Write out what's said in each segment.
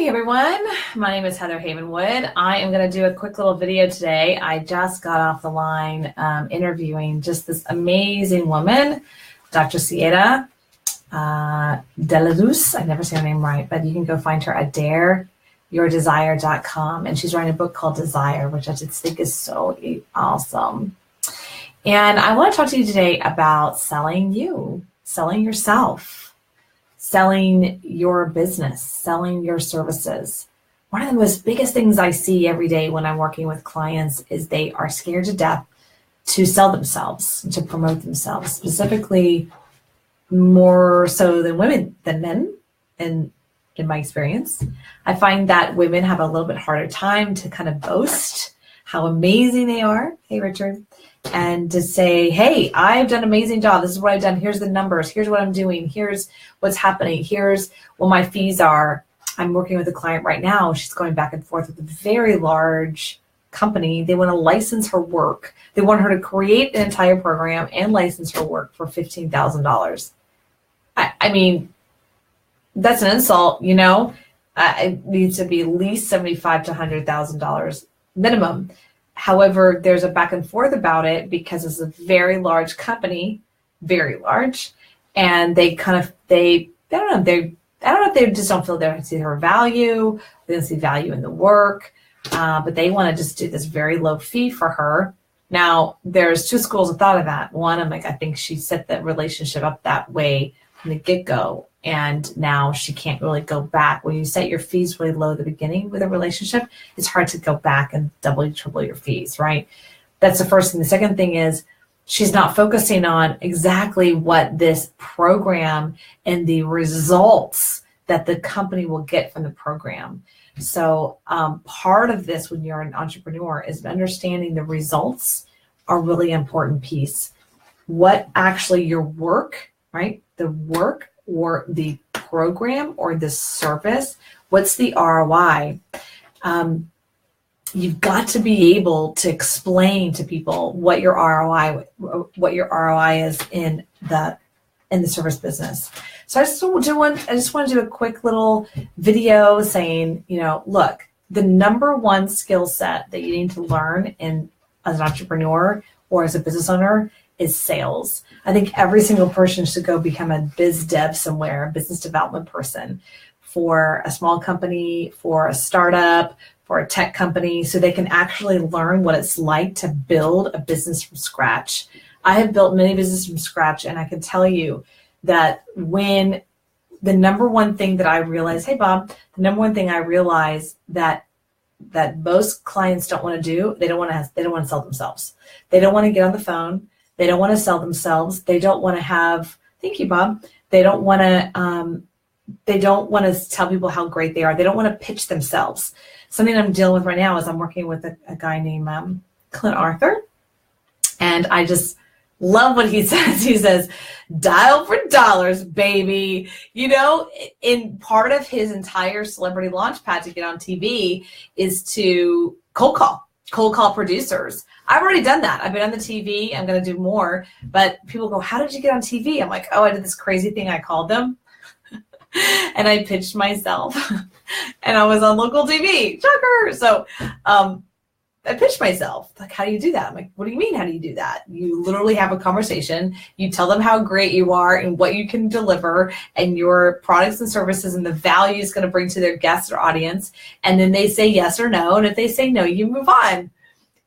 Hey everyone, my name is Heather Havenwood. I am going to do a quick little video today. I just got off the line interviewing just this amazing woman, Dr. Sierra De La Luz. I never say her name right, but you can go find her at dareyourdesire.com. And she's writing a book called Desire, which I just think is so awesome. And I want to talk to you today about selling you, selling yourself, selling your business, selling your services. One of the most biggest things I see every day when I'm working with clients is they are scared to death to sell themselves, to promote themselves, specifically more so than women, than men. And in my experience, I find that women have a little bit harder time to kind of boast how amazing they are. Hey, Richard. And to say, hey, I've done an amazing job. This is what I've done. Here's the numbers. Here's what I'm doing. Here's what's happening. Here's what my fees are. I'm working with a client right now. She's going back and forth with a very large company. They want to license her work. They want her to create an entire program and license her work for $15,000. I mean, that's an insult, you know. It needs to be at least $75,000 to $100,000 minimum. However, there's a back and forth about it because it's a very large company, very large, and they don't know if they just don't feel they see her value, they don't see value in the work, but they want to just do this very low fee for her. Now, there's two schools of thought of that. One, I think she set the relationship up that way from the get-go, and now she can't really go back. When you set your fees really low at the beginning with a relationship, it's hard to go back and double, triple your fees, right? That's the first thing. The second thing is she's not focusing on exactly what this program and the results that the company will get from the program. So part of this when you're an entrepreneur is understanding the results are a really important piece. What actually your work, right? The work or the program or the service, what's the ROI? You've got to be able to explain to people what your ROI is in the service business. So I just want to do a quick little video saying, you know, look, the number one skill set that you need to learn as an entrepreneur or as a business owner is sales. I think every single person should go become a biz dev somewhere, a business development person for a small company, for a startup, for a tech company, so they can actually learn what it's like to build a business from scratch. I have built many businesses from scratch, and I can tell you that when the number one thing that I realized, hey Bob, the number one thing I realized that most clients don't want to do, they don't want to sell themselves. They don't want to get on the phone. They don't want to sell themselves. They don't want to have, thank you, Bob. They don't want to tell people how great they are. They don't want to pitch themselves. Something I'm dealing with right now is I'm working with a guy named Clint Arthur. And I just love what he says. He says, dial for dollars, baby. You know, in part of his entire celebrity launch pad to get on TV is to cold call producers. I've already done that. I've been on the TV. I'm going to do more. But people go, how did you get on TV? I'm like, oh, I did this crazy thing. I called them and I pitched myself and I was on local TV. Shocker. So I pitched myself. Like, how do you do that? I'm like, what do you mean? How do you do that? You literally have a conversation. You tell them how great you are and what you can deliver and your products and services and the value it's going to bring to their guests or audience. And then they say yes or no. And if they say no, you move on.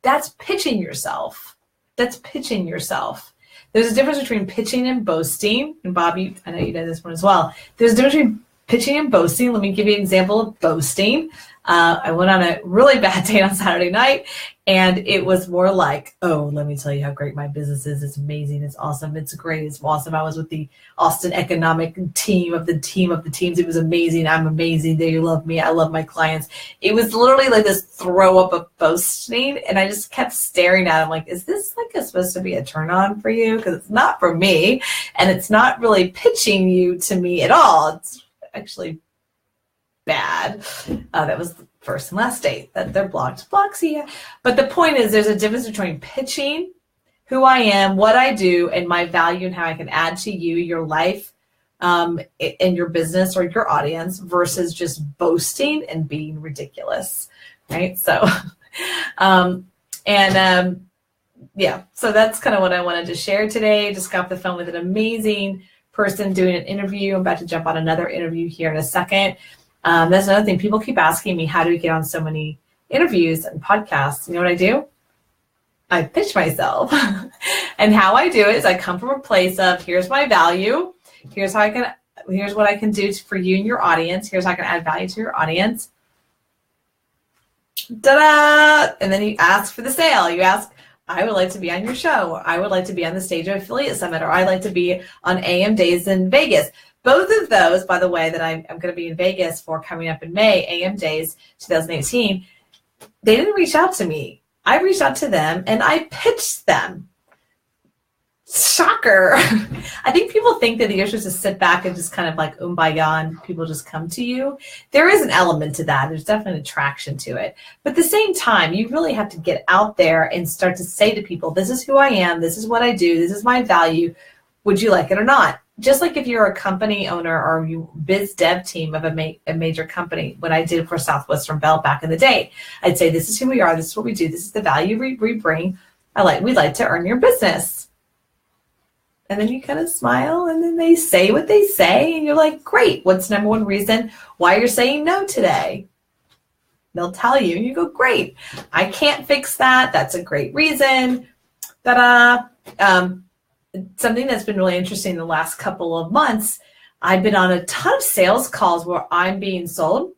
That's pitching yourself. That's pitching yourself. There's a difference between pitching and boasting. And Bobby, I know you know this one as well. There's a difference between pitching and boasting. Let me give you an example of boasting. I went on a really bad date on Saturday night, and it was more like, oh, let me tell you how great my business is. It's amazing. It's awesome. It's great. It's awesome. I was with the Austin economic team of the teams. It was amazing. I'm amazing. They love me. I love my clients. It was literally like this throw up of boasting, and I just kept staring at him like, is this like supposed to be a turn on for you? Because it's not for me, and it's not really pitching you to me at all. It's actually bad. That was the first and last date that they're blocked. See ya. But the point is there's a difference between pitching who I am, what I do, and my value and how I can add to you, your life, in your business or your audience versus just boasting and being ridiculous, right? So, yeah, so that's kind of what I wanted to share today. Just got off the phone with an amazing person doing an interview. I'm about to jump on another interview here in a second. That's another thing. People keep asking me, how do we get on so many interviews and podcasts? You know what I do? I pitch myself. And how I do it is I come from a place of, here's my value. Here's what I can do for you and your audience. Here's how I can add value to your audience. Ta-da! And then you ask for the sale. You ask, I would like to be on your show. Or I would like to be on the stage of Affiliate Summit. Or I'd like to be on AM Days in Vegas. Both of those, by the way, that I'm going to be in Vegas for coming up in May, AM Days 2018, they didn't reach out to me. I reached out to them and I pitched them. Shocker. I think people think that you're supposed to sit back and just kind of like and people just come to you. There is an element to that. There's definitely an attraction to it. But at the same time, you really have to get out there and start to say to people, this is who I am. This is what I do. This is my value. Would you like it or not? Just like if you're a company owner or you biz dev team of a major company, what I did for Southwestern Bell back in the day, I'd say, this is who we are. This is what we do. This is the value we bring. We'd like to earn your business. And then you kind of smile and then they say what they say. And you're like, great. What's number one reason why you're saying no today? They'll tell you and you go, great. I can't fix that. That's a great reason. Ta-da. Something that's been really interesting in the last couple of months, I've been on a ton of sales calls where I'm being sold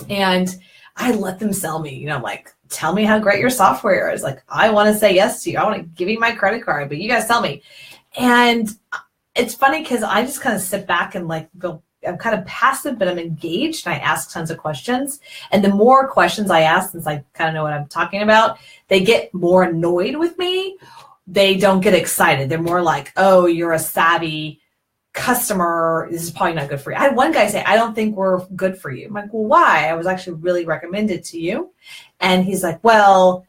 and I let them sell me. I'm like, tell me how great your software is. Like, I want to say yes to you. I want to give you my credit card, but you guys sell me. And it's funny because I just kind of sit back and like go, I'm kind of passive, but I'm engaged and I ask tons of questions. And the more questions I ask, since I kind of know what I'm talking about, they get more annoyed with me. They don't get excited. They're more like, oh, you're a savvy customer. This is probably not good for you. I had one guy say, I don't think we're good for you. I'm like, well, why? I was actually really recommended to you. And he's like, well,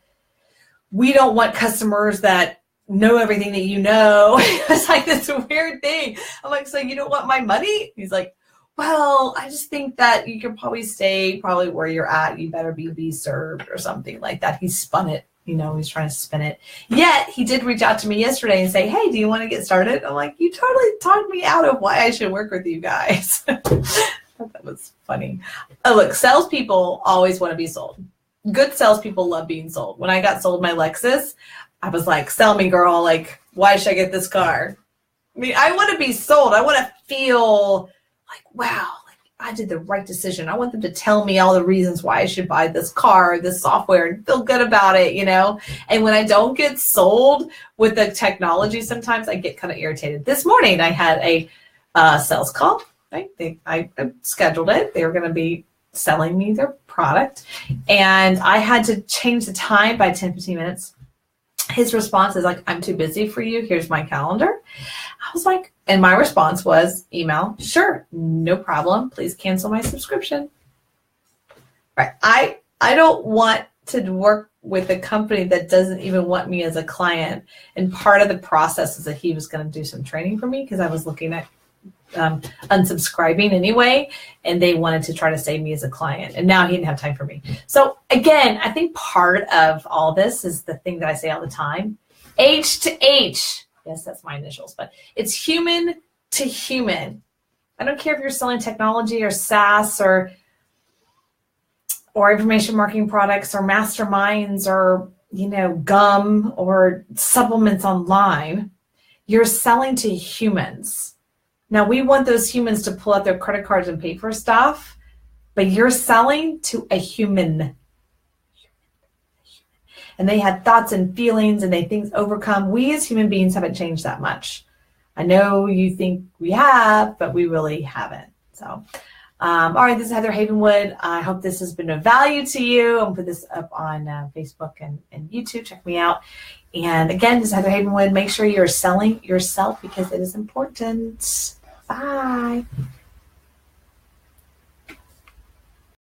we don't want customers that know everything that you know. It's like this weird thing. I'm like, so you don't want my money? He's like, well, I just think that you can probably stay where you're at. You better be served or something like that. He spun it. He's trying to spin it. Yet he did reach out to me yesterday and say, hey, do you want to get started? I'm like, you totally talked me out of why I should work with you guys. I thought that was funny. Oh, look, salespeople always want to be sold. Good salespeople love being sold. When I got sold my Lexus, I was like, sell me, girl. Like, why should I get this car? I mean, I want to be sold. I want to feel like, wow, I did the right decision. I want them to tell me all the reasons why I should buy this car, this software, and feel good about it, And when I don't get sold with the technology, sometimes I get kind of irritated. This morning, I had a sales call. Right? I scheduled it. They were going to be selling me their product, and I had to change the time by 10, 15 minutes. His response is like, I'm too busy for you. Here's my calendar. I was like, and my response was email. Sure, no problem. Please cancel my subscription. Right. I don't want to work with a company that doesn't even want me as a client. And part of the process is that he was going to do some training for me because I was looking at unsubscribing anyway, and they wanted to try to save me as a client. And now he didn't have time for me. So again, I think part of all this is the thing that I say all the time, H to H. Yes, that's my initials, but it's human to human. I don't care if you're selling technology or SaaS or information marketing products or masterminds or, gum or supplements online. You're selling to humans. Now, we want those humans to pull out their credit cards and pay for stuff, but you're selling to a human. And they had thoughts and feelings and they things overcome. We as human beings haven't changed that much. I know you think we have, but we really haven't. So, all right, this is Heather Havenwood. I hope this has been of value to you. I'm going to put this up on Facebook and YouTube. Check me out. And again, this is Heather Havenwood. Make sure you're selling yourself because it is important. Bye.